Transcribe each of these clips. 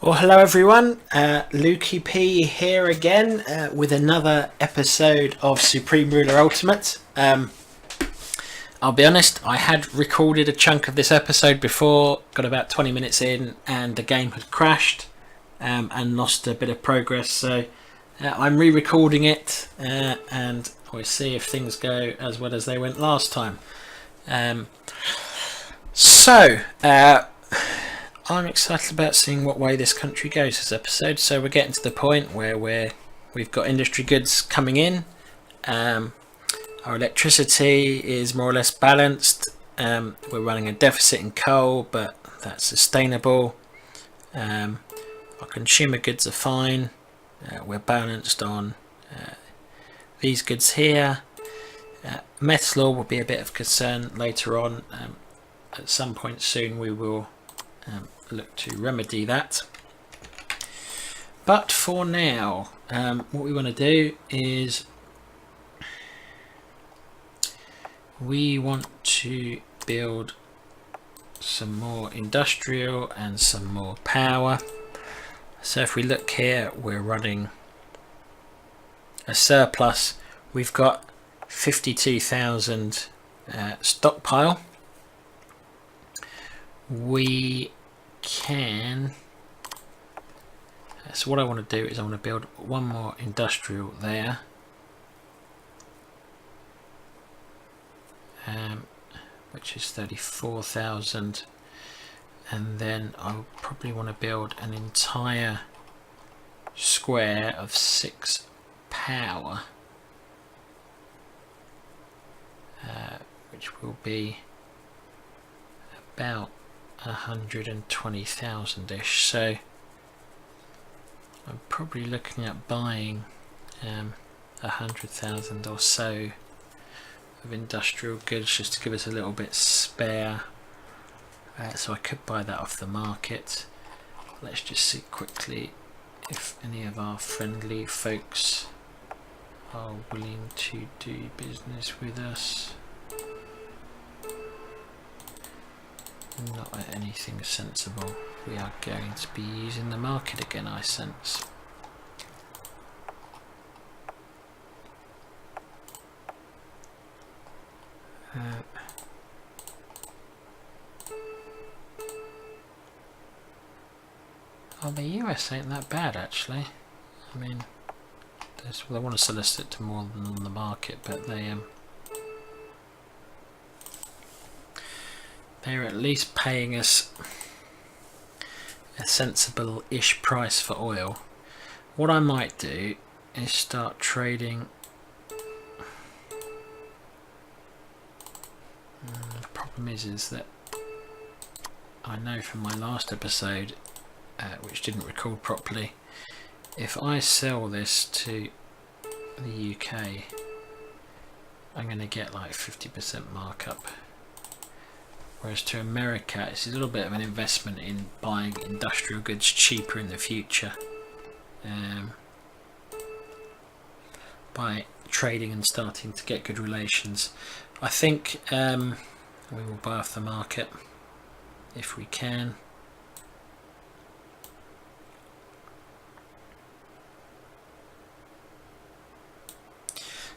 Well, hello everyone, Lukey P here again with another episode of Supreme Ruler Ultimate. I'll be honest, I had recorded a chunk of this episode before, got about 20 minutes in and the game had crashed and lost a bit of progress, so I'm re-recording it and we'll see if things go as well as they went last time. I'm excited about seeing what way this country goes this episode. So we're getting to the point where we've got industry goods coming in. Our electricity is more or less balanced. We're running a deficit in coal, but that's sustainable. Our consumer goods are fine. We're balanced on these goods here. MacLeod will be a bit of concern later on. At some point soon we will look to remedy that, but for now what we want to do is we want to build some more industrial and some more power. So if we look here, we're running a surplus. We've got 52,000 stockpile. We can, so what I want to do is I want to build one more industrial there, which is 34,000, and then I'll probably want to build an entire square of 6 power, which will be about 120,000-ish. So I'm probably looking at buying 100,000 or so of industrial goods just to give us a little bit spare. So I could buy that off the market. Let's just see quickly if any of our friendly folks are willing to do business with us. Not at anything sensible. We are going to be using the market again, I sense. Oh, the US ain't that bad actually. I mean, they want to solicit to more than on the market, but they're at least paying us a sensible-ish price for oil. What I might do is start trading. The problem is that I know from my last episode, which didn't record properly, if I sell this to the UK, I'm going to get like 50% markup. Whereas to America, it's a little bit of an investment in buying industrial goods cheaper in the future, by trading and starting to get good relations. I think we will buy off the market if we can.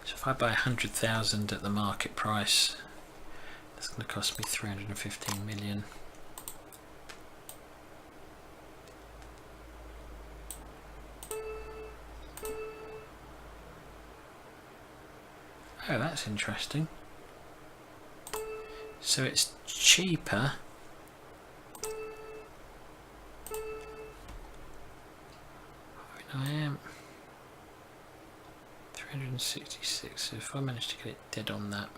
So if I buy 100,000 at the market price, it's going to cost me 315 million. Oh, that's interesting. So it's cheaper. I am 366. So if I manage to get it dead on that,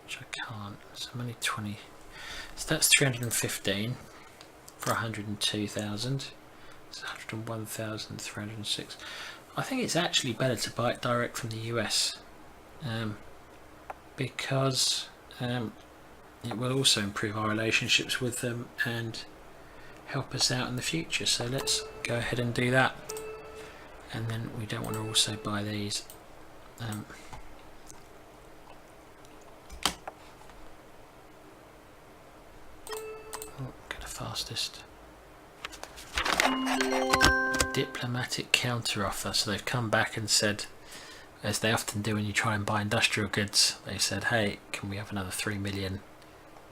which I can't, so I'm only 20, so that's 315 for 102,000, so 101,306. I think it's actually better to buy it direct from the US, because it will also improve our relationships with them and help us out in the future. So let's go ahead and do that, and then we don't want to also buy these. Get a fastest. Diplomatic counteroffer. So they've come back and said, as they often do when you try and buy industrial goods, they said, hey, can we have another 3 million?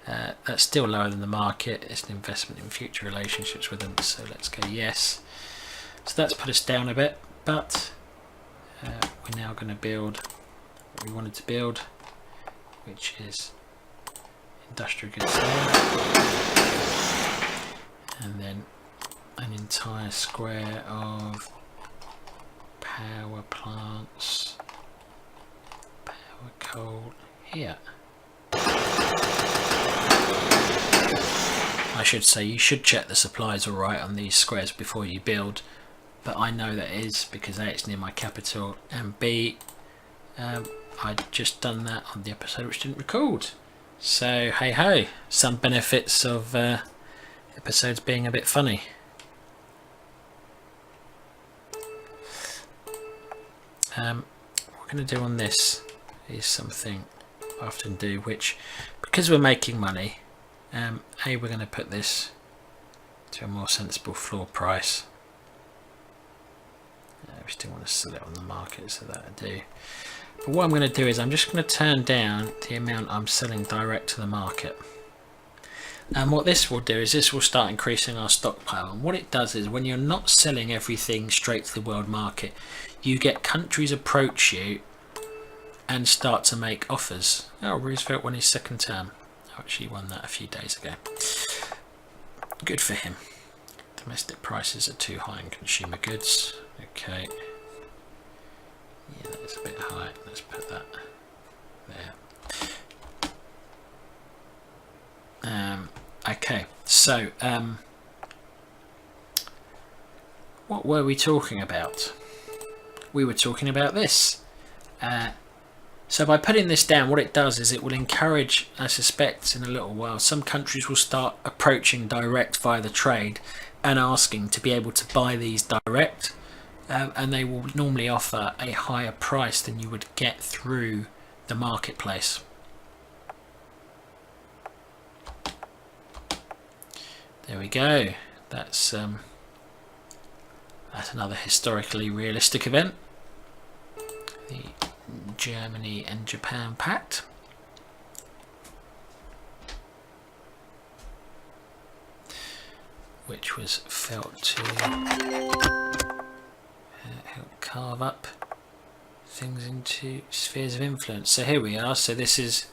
That's still lower than the market. It's an investment in future relationships with them, so let's go yes. So that's put us down a bit, but we're now going to build what we wanted to build, which is industrial goods there, and then an entire square of power plants, power coal here. I should say you should check the supplies alright on these squares before you build, but I know that is because A, it's near my capital, and B, I'd just done that on the episode which didn't record. So hey ho, some benefits of episodes being a bit funny. What we're going to do on this is something I often do, which, because we're making money, we're going to put this to a more sensible floor price. We still want to sell it on the market, so that I do. But what I'm going to do is I'm just going to turn down the amount I'm selling direct to the market. And what this will do is this will start increasing our stockpile. And what it does is when you're not selling everything straight to the world market, you get countries approach you and start to make offers. Oh, Roosevelt won his second term. I actually won that a few days ago. Good for him. Domestic prices are too high in consumer goods. Okay. Yeah, that's a bit high. Let's put that there. Okay, so what were we talking about? We were talking about this. So by putting this down, what it does is it will encourage, I suspect in a little while, some countries will start approaching direct via the trade and asking to be able to buy these direct, and they will normally offer a higher price than you would get through the marketplace. There we go. That's another historically realistic event. The Germany and Japan pact. Which was felt to help carve up things into spheres of influence. So here we are. So this is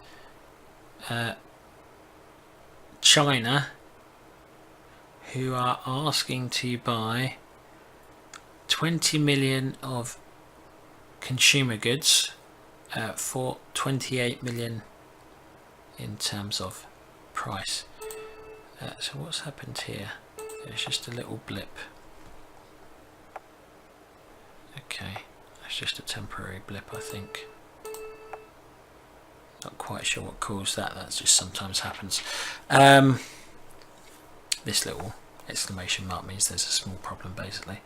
China, who are asking to buy 20 million of consumer goods for 28 million in terms of price. So what's happened here? It's just a little blip. Okay, that's just a temporary blip, I think. Not quite sure what caused that. That just sometimes happens. This little exclamation mark means there's a small problem, basically.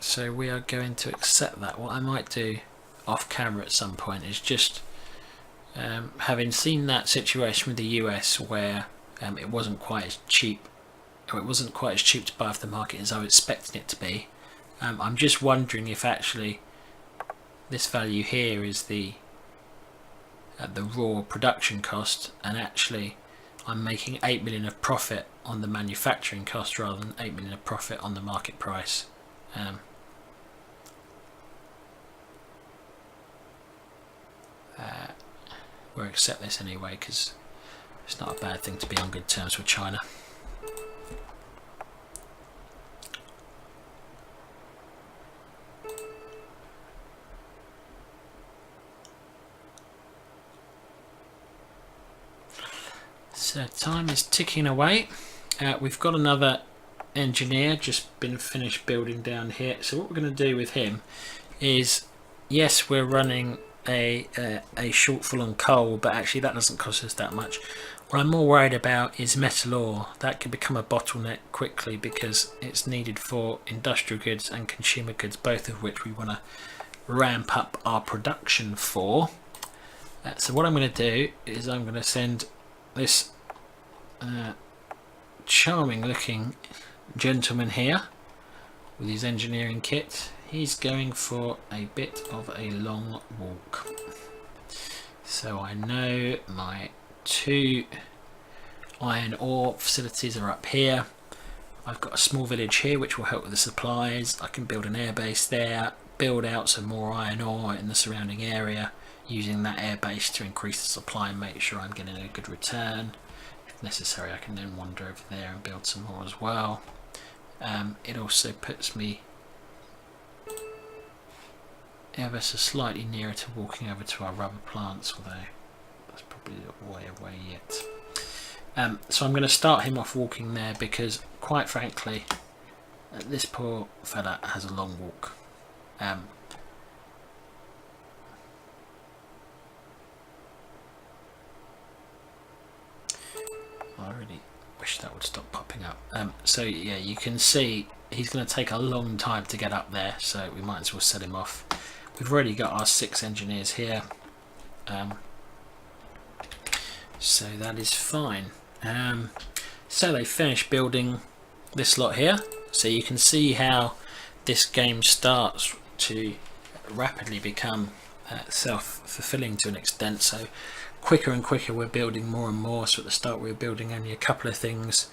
So we are going to accept that. What I might do off camera at some point is just having seen that situation with the US where it wasn't quite as cheap, or it wasn't quite as cheap to buy off the market as I was expecting it to be. I'm just wondering if actually this value here is the raw production cost, and actually I'm making 8 million of profit on the manufacturing cost rather than 8 million of profit on the market price. We'll accept this anyway because it's not a bad thing to be on good terms with China. So time is ticking away. We've got another engineer just been finished building down here. So what we're going to do with him is, yes, we're running a shortfall on coal, but actually that doesn't cost us that much. What I'm more worried about is metal ore. That could become a bottleneck quickly because it's needed for industrial goods and consumer goods, both of which we want to ramp up our production for. So what I'm going to do is I'm going to send this charming looking gentleman here with his engineering kit. He's going for a bit of a long walk. So I know my 2 iron ore facilities are up here. I've got a small village here which will help with the supplies. I can build an airbase there, build out some more iron ore in the surrounding area using that airbase to increase the supply and make sure I'm getting a good return. If necessary, I can then wander over there and build some more as well. It also puts me ever so slightly nearer to walking over to our rubber plants, although that's probably a way away yet. So I'm going to start him off walking there because, quite frankly, this poor fella has a long walk. I really wish that would stop popping up. So yeah, you can see he's going to take a long time to get up there, so we might as well set him off. We've already got our 6 engineers here, so that is fine. So they finished building this lot here, so you can see how this game starts to rapidly become self-fulfilling to an extent. So quicker and quicker we're building more and more. So at the start we were building only a couple of things.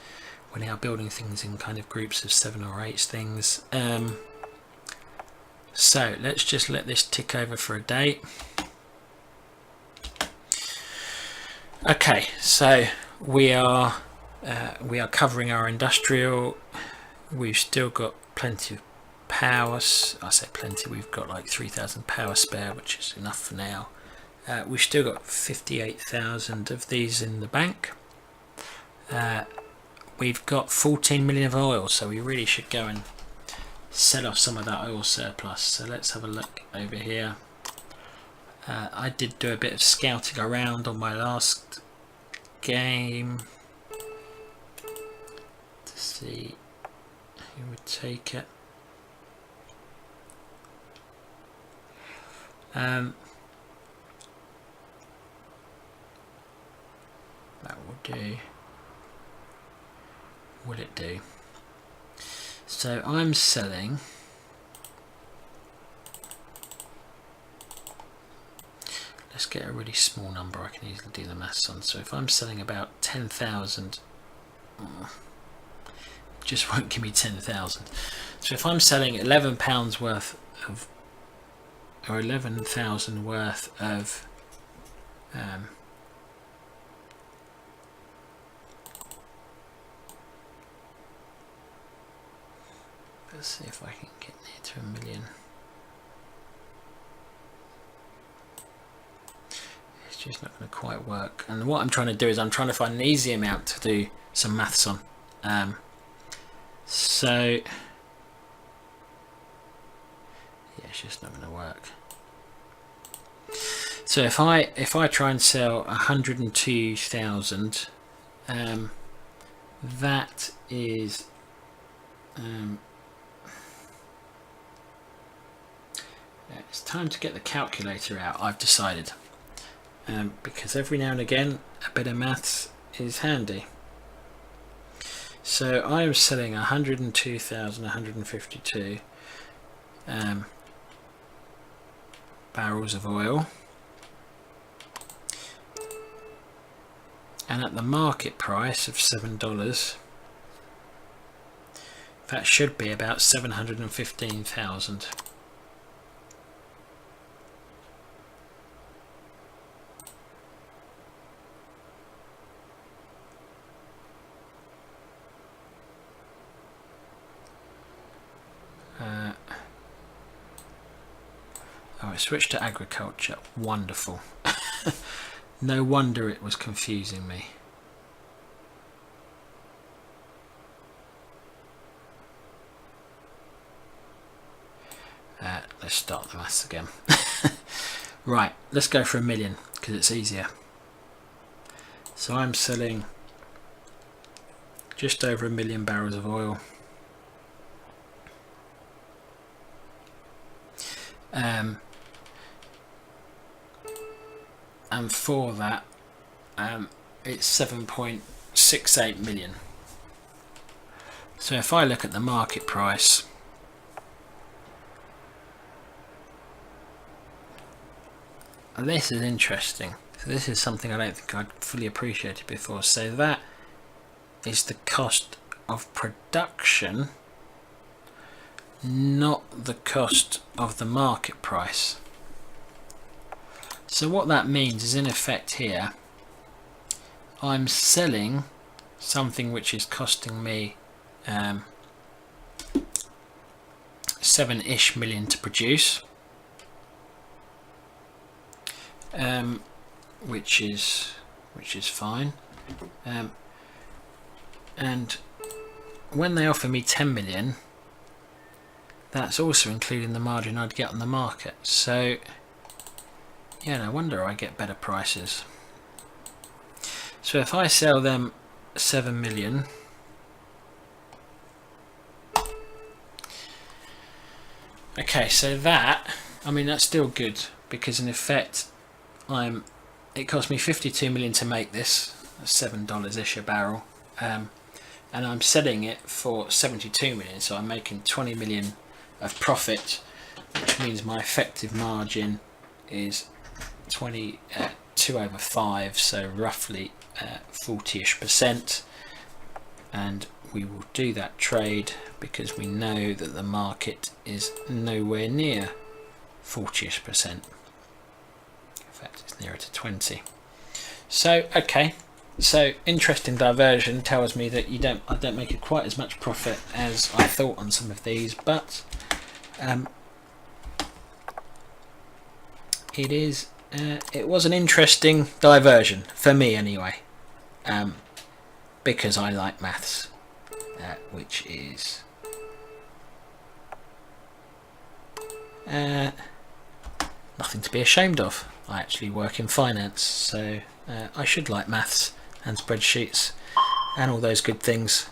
We're now building things in kind of groups of 7 or 8 things. So let's just let this tick over for a day. Okay, so we are covering our industrial. We've still got plenty of power. I say plenty, we've got like 3,000 power spare, which is enough for now. We've still got 58,000 of these in the bank. We've got 14 million of oil, so we really should go and sell off some of that oil surplus. So let's have a look over here. I did do a bit of scouting around on my last game to see who would take it. That will do. Will it do? So I'm selling let's get a really small number I can easily do the maths on. So if I'm selling about 10,000, just won't give me 10,000. So if I'm selling £11 worth of, or 11,000 worth of let's see if I can get near to 1 million. It's just not going to quite work. And what I'm trying to do is I'm trying to find an easy amount to do some maths on. So yeah, it's just not going to work. So if I try and sell 102,000, that is it's time to get the calculator out, I've decided, because every now and again a bit of maths is handy. So I am selling 102,152 barrels of oil, and at the market price of $7, that should be about 715,000. Oh, I switched to agriculture. Wonderful. No wonder it was confusing me. Let's start the maths again. Right, let's go for 1 million because it's easier. So I'm selling just over 1 million barrels of oil. And for that, it's 7.68 million. So if I look at the market price, and this is interesting. So this is something I don't think I'd fully appreciated before. So that is the cost of production, not the cost of the market price. So what that means is, in effect here, I'm selling something which is costing me 7-ish million to produce, which is fine, and when they offer me 10 million, that's also including the margin I'd get on the market. So yeah, no wonder I get better prices. So if I sell them 7 million, okay, so that, I mean, that's still good, because in effect it cost me 52 million to make this, $7-ish a barrel, and I'm selling it for 72 million, so I'm making 20 million of profit, which means my effective margin is 2/5, so roughly 40-ish%, and we will do that trade because we know that the market is nowhere near 40-ish%. In fact, it's nearer to 20. So okay, so interesting diversion tells me that I don't make quite as much profit as I thought on some of these, but it was an interesting diversion for me anyway, because I like maths, which is nothing to be ashamed of. I actually work in finance, so I should like maths and spreadsheets and all those good things.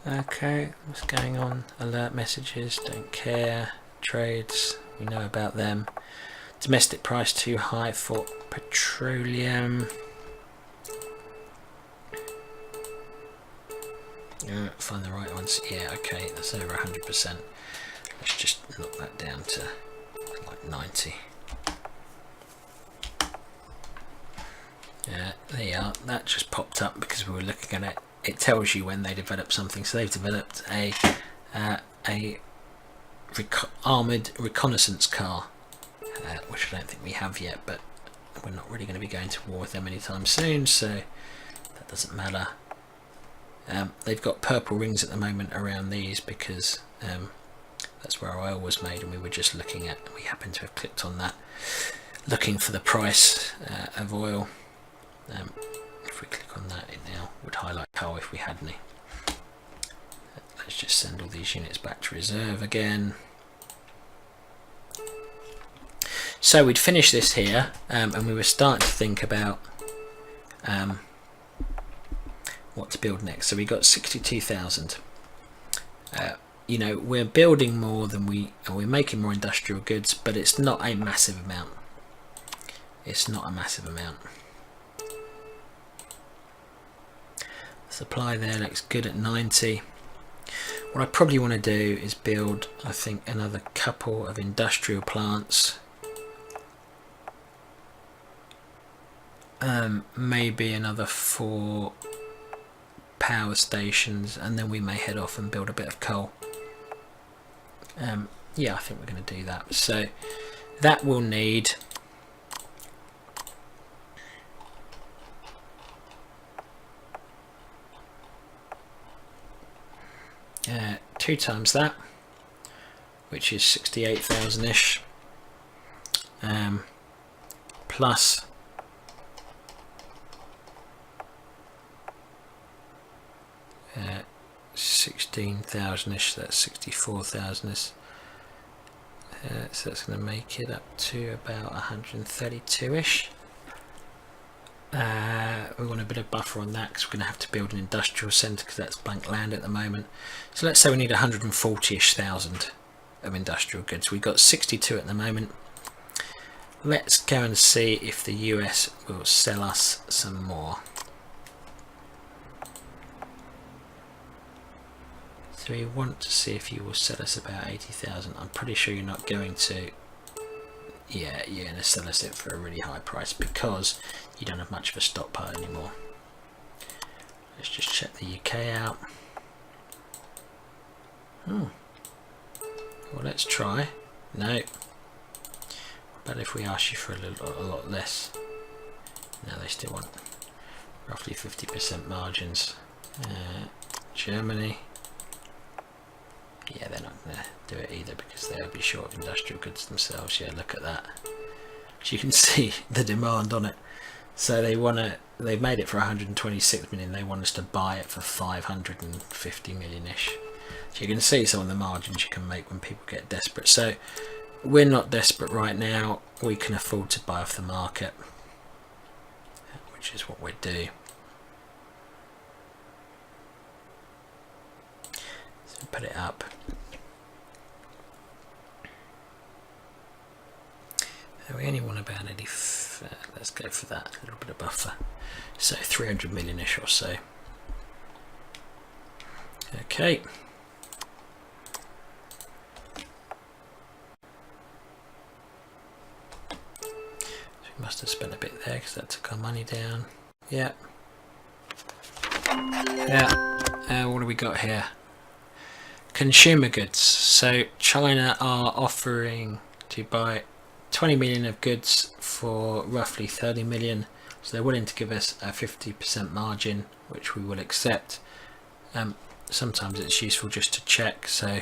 Okay, what's going on? Alert messages, don't care. Trades, we know about them. Domestic price too high for petroleum. Find the right ones. Yeah, okay, that's over 100%. Let's just knock that down to like 90. There you are. That just popped up because we were looking at it. It tells you when they develop something. So they've developed a armoured reconnaissance car, which I don't think we have yet, but we're not really going to be going to war with them anytime soon, so that doesn't matter. They've got purple rings at the moment around these because that's where oil was made, and we were just looking at, we happen to have clicked on that, looking for the price of oil. If we click on that, it now would highlight coal if we had any. Let's just send all these units back to reserve again. So we'd finish this here, and we were starting to think about what to build next. So we got 62,000. You know, we're building more than we're making more industrial goods, but it's not a massive amount. It's not a massive amount. Supply there looks good at 90. What I probably want to do is build, I think, another couple of industrial plants. Maybe another 4 power stations, and then we may head off and build a bit of coal. Yeah, I think we're going to do that. So that will need 2 times that, which is 68,000-ish, plus 16,000-ish, that's 64,000-ish. So that's going to make it up to about 132-ish. We want a bit of buffer on that because we're going to have to build an industrial centre because that's blank land at the moment. So let's say we need 140-ish thousand of industrial goods. We've got 62 at the moment. Let's go and see if the US will sell us some more. Do we want to see if you will sell us about 80,000? I'm pretty sure you're not going to. Yeah, you're going to sell us it for a really high price because you don't have much of a stockpile anymore. Let's just check the UK out. Well, let's try. No. But if we ask you for a lot less, no, they still want roughly 50% margins. Germany. Yeah, they're not going to do it either because they'll be short of industrial goods themselves. Yeah, look at that. As you can see the demand on it. So they've made it for 126 million. They want us to buy it for 550 million-ish. So you can see some of the margins you can make when people get desperate. So we're not desperate right now. We can afford to buy off the market, which is what we do. So put it up. We only want about 80. Let's go for that, a little bit of buffer. So 300 million-ish or so. Okay. Must have spent a bit there because that took our money down. Yeah. What do we got here? Consumer goods. So China are offering to buy 20 million of goods for roughly 30 million. So they're willing to give us a 50% margin, which we will accept. Sometimes it's useful just to check. So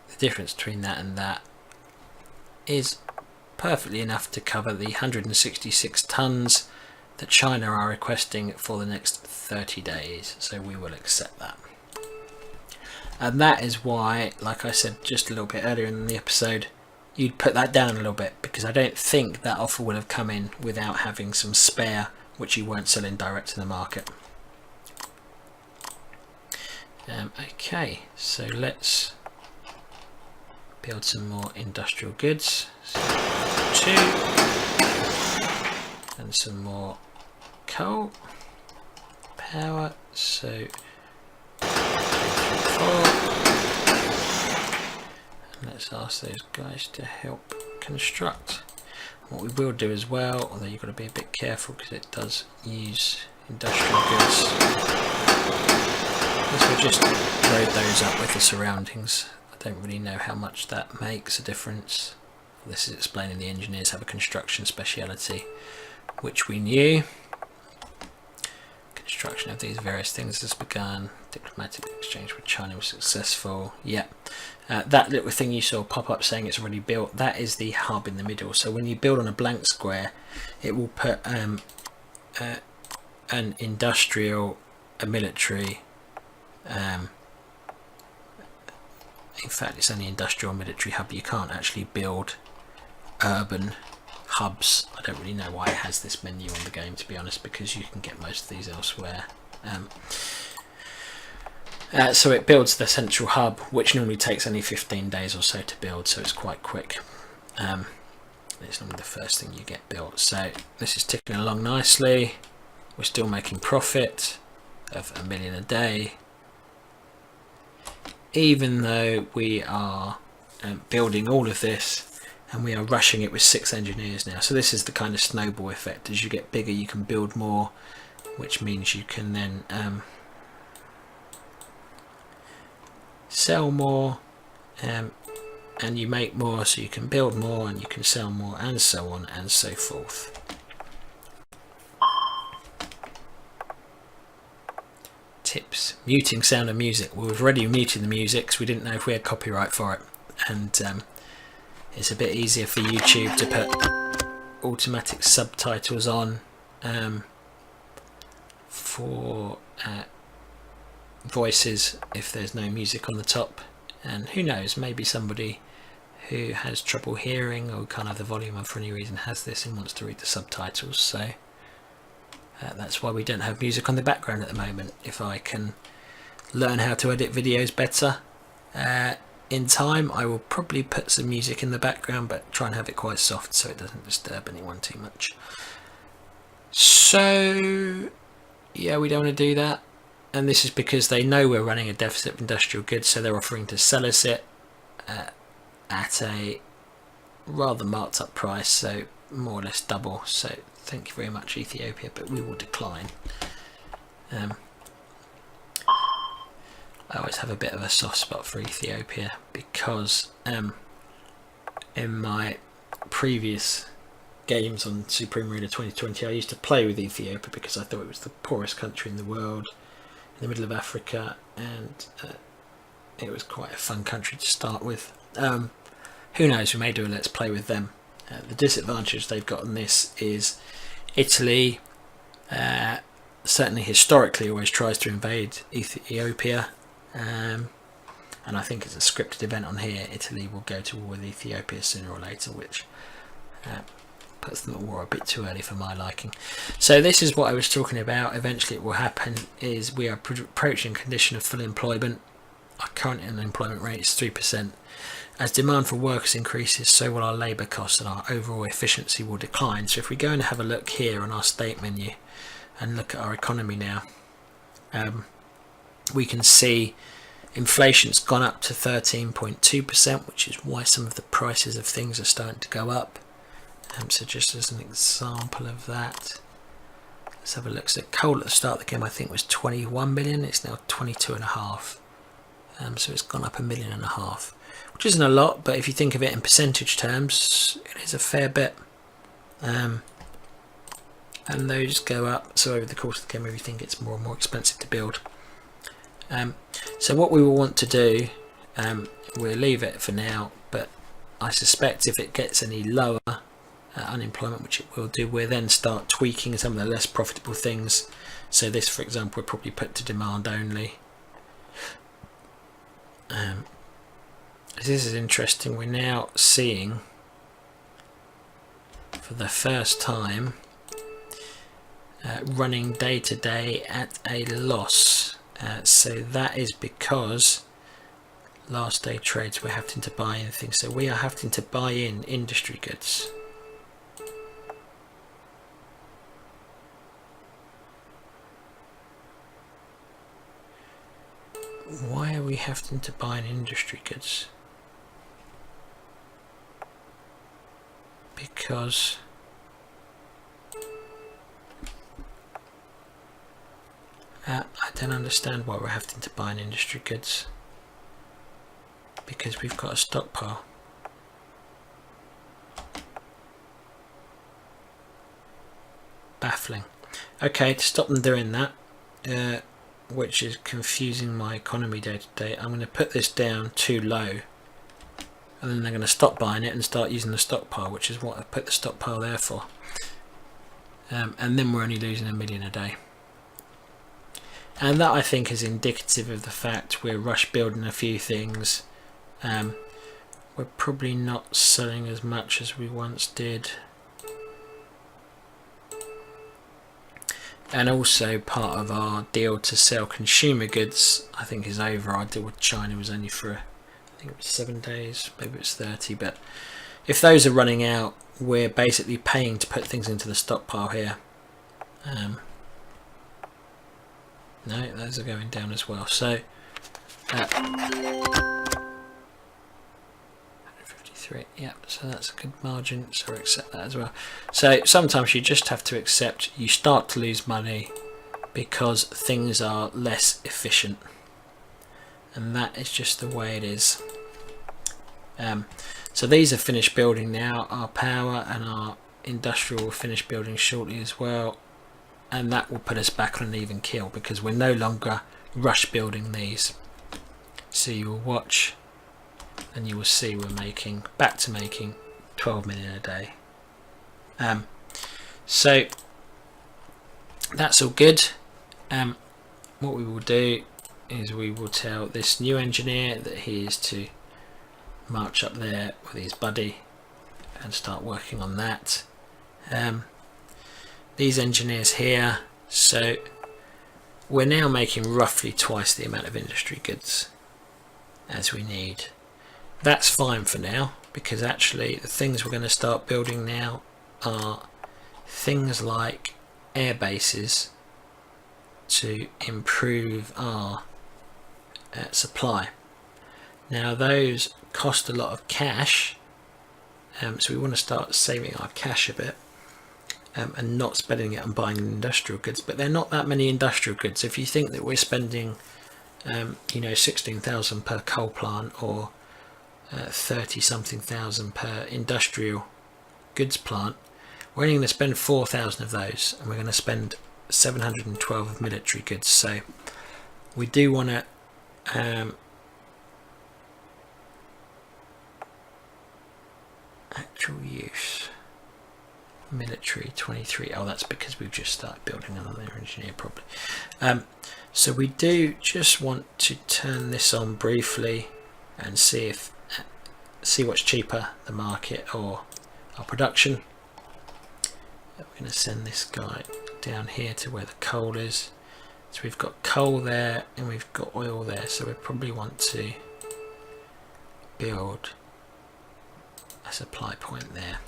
the difference between that and that is perfectly enough to cover the 166 tons that China are requesting for the next 30 days. So we will accept that. And that is why, like I said just a little bit earlier in the episode, you'd put that down a little bit, because I don't think that offer would have come in without having some spare, which you weren't selling direct to the market. Okay, so let's build some more industrial goods. So 2 and some more coal power. So 2, 3, 4. Let's ask those guys to help construct. What we will do as well, although you've got to be a bit careful because it does use industrial goods, is we'll just load those up with the surroundings. I don't really know how much that makes a difference. This is explaining the engineers have a construction speciality, which we knew. Construction of these various things has begun. Diplomatic exchange with China was successful. Yeah, that little thing you saw pop up saying it's already built, that is the hub in the middle. So when you build on a blank square, it will put an industrial, a military, in fact it's only industrial military hub. You can't actually build urban hubs. I don't really know why it has this menu on the game, to be honest, because you can get most of these elsewhere. So it builds the central hub, which normally takes only 15 days or so to build, so it's quite quick. It's normally the first thing you get built. So this is ticking along nicely. We're still making profit of $1 million a day, even though we are building all of this. And we are rushing it with 6 engineers now. So this is the kind of snowball effect. As you get bigger, you can build more, which means you can then sell more, and you make more, so you can build more and you can sell more, and so on and so forth. Tips: muting sound and music. Well, we've already muted the music because we didn't know if we had copyright for it, and it's a bit easier for YouTube to put automatic subtitles on for voices if there's no music on the top. And who knows, maybe somebody who has trouble hearing or can't have the volume on for any reason has this and wants to read the subtitles. So that's why we don't have music on the background at the moment. If I can learn how to edit videos better, in time I will probably put some music in the background, but try and have it quite soft so it doesn't disturb anyone too much. So yeah, we don't want to do that. and this is because they know we're running a deficit of industrial goods, so they're offering to sell us it at a rather marked up price, so more or less double. So thank you very much, Ethiopia, but we will decline. I always have a bit of a soft spot for Ethiopia because in my previous games on Supreme Arena 2020 I used to play with Ethiopia because I thought it was the poorest country in the world, in the middle of Africa, and it was quite a fun country to start with. Who knows, we may do a let's play with them. The disadvantage they've got on this is Italy certainly historically always tries to invade Ethiopia, and I think it's a scripted event on here. Italy will go to war with Ethiopia sooner or later, which puts them at war a bit too early for my liking. So this is what I was talking about. Eventually it will happen, is we are approaching a condition of full employment. Our current unemployment rate is 3%. As demand for workers increases, so will our labour costs, and our overall efficiency will decline. So if we go and have a look here on our state menu and look at our economy now, we can see inflation's gone up to 13.2%, which is why some of the prices of things are starting to go up. So just as an example of that, let's have a look. So coal at the start of the game I think was 21 million, it's now 22.5. So it's gone up $1.5 million, which isn't a lot, but if you think of it in percentage terms, it is a fair bit. And those go up, so over the course of the game everything gets more and more expensive to build. So what we will want to do, we'll leave it for now, but I suspect if it gets any lower unemployment, which it will do, we'll then start tweaking some of the less profitable things. So this, for example, we'll probably put to demand only. This is interesting. We're now seeing for the first time running day to day at a loss. So that is because last day trades we're having to buy in things. So we are having to buy in industry goods. Why are we having to buy in industry goods? Because I don't understand why we're having to buy in industry goods. Because we've got a stockpile. Baffling. Okay, to stop them doing that, which is confusing my economy day to day, I'm going to put this down too low, and then they're going to stop buying it and start using the stockpile, which is what I put the stockpile there for. And then we're only losing $1 million a day. And that I think is indicative of the fact we're rush building a few things. We're probably not selling as much as we once did. And also part of our deal to sell consumer goods I think is over. Our deal with China was only for, I think it was 7 days, maybe it's 30, but if those are running out, we're basically paying to put things into the stockpile here. No, those are going down as well. So 153, yeah, so that's a good margin, so accept that as well. So sometimes you just have to accept you start to lose money because things are less efficient, and that is just the way it is. So these are finished building now. Our power and our industrial will finish building shortly as well, and that will put us back on an even keel because we're no longer rush building these. So you will watch and you will see we're back to making 12 million a day. So that's all good. What we will do is we will tell this new engineer that he is to march up there with his buddy and start working on that. These engineers here, so we're now making roughly twice the amount of industry goods as we need. That's fine for now, because actually the things we're going to start building now are things like air bases to improve our supply. Now those cost a lot of cash, so we want to start saving our cash a bit and not spending it on buying industrial goods. But there are not that many industrial goods. If you think that we're spending 16,000 per coal plant, or 30 something thousand per industrial goods plant, we're only going to spend 4,000 of those, and we're going to spend 712 of military goods. So we do want to actual use military 23. Oh, that's because we've just started building another engineer probably. So we do just want to turn this on briefly and see what's cheaper, the market or our production. We're going to send this guy down here to where the coal is. So we've got coal there and we've got oil there, so we probably want to build a supply point there.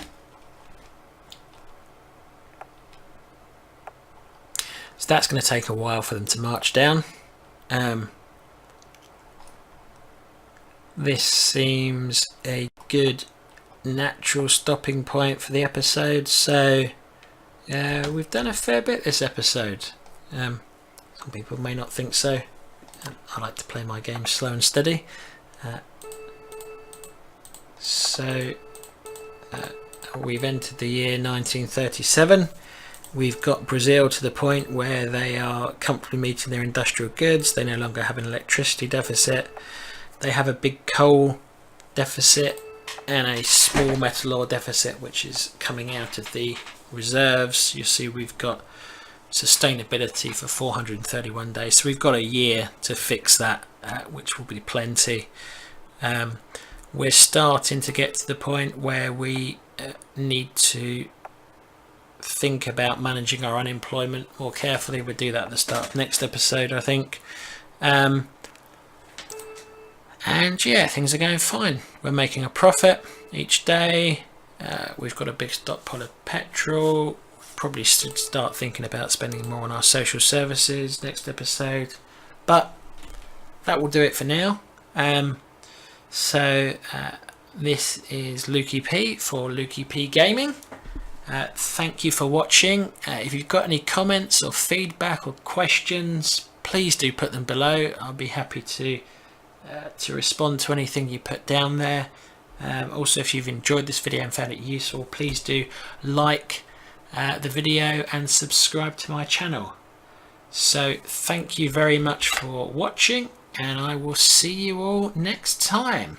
So that's going to take a while for them to march down. This seems a good natural stopping point for the episode. So we've done a fair bit this episode. Some people may not think so. I like to play my game slow and steady. We've entered the year 1937. We've got Brazil to the point where they are comfortably meeting their industrial goods. They no longer have an electricity deficit. They have a big coal deficit and a small metal ore deficit, which is coming out of the reserves. You see we've got sustainability for 431 days. So we've got a year to fix that, which will be plenty. We're starting to get to the point where we need to think about managing our unemployment more carefully. We'll do that at the start of next episode, I think. And yeah, things are going fine. We're making a profit each day. We've got a big stockpile of petrol. Probably should start thinking about spending more on our social services next episode. But that will do it for now. This is Lukey P for Lukey P Gaming. Thank you for watching. If you've got any comments or feedback or questions, please do put them below. I'll be happy to respond to anything you put down there. Also, if you've enjoyed this video and found it useful, please do like the video and subscribe to my channel. So thank you very much for watching, and I will see you all next time.